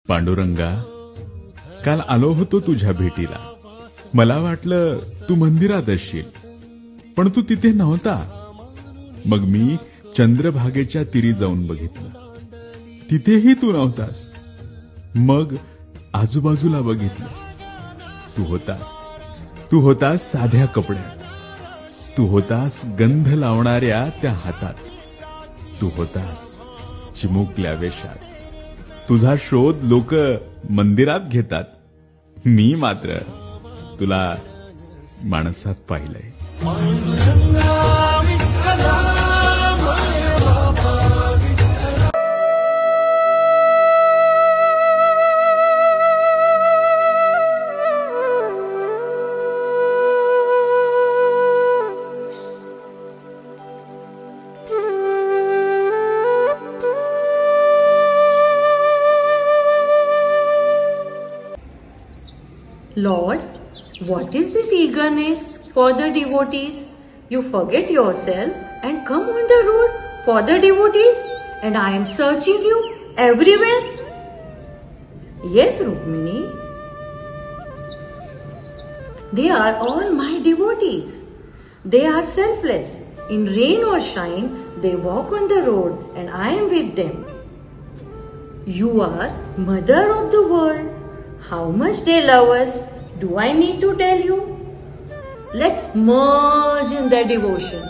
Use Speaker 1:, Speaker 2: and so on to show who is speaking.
Speaker 1: पांडुरंगा, काल आलो होतो तुझ्या भेटीला. मला वाटलं तू मंदिरात असशील, पण तू तिथे नव्हता. मग मी चंद्रभागेच्या तीरी जाऊन बघितलं, तिथेही तू नव्हतास. मग आजूबाजूला बघितलं, तू होतास साध्या कपड्यात. तू होतास गंध लावणाऱ्या त्या हातात. तू होतास चिमुकल्या वेशात. तुझा शोध लोक मंदिरात घेतात, मी मात्र तुला माणसात पाहिलंय.
Speaker 2: Lord, what is this eagerness for the devotees? You forget yourself and come on the road for the devotees, and I am searching you everywhere. Yes, Rukmini. They are all my devotees. They are selfless. In rain or shine, they walk on the road and I am with them. You are Mother of the world. How much they love us, do I need to tell you? Let's merge in their devotion.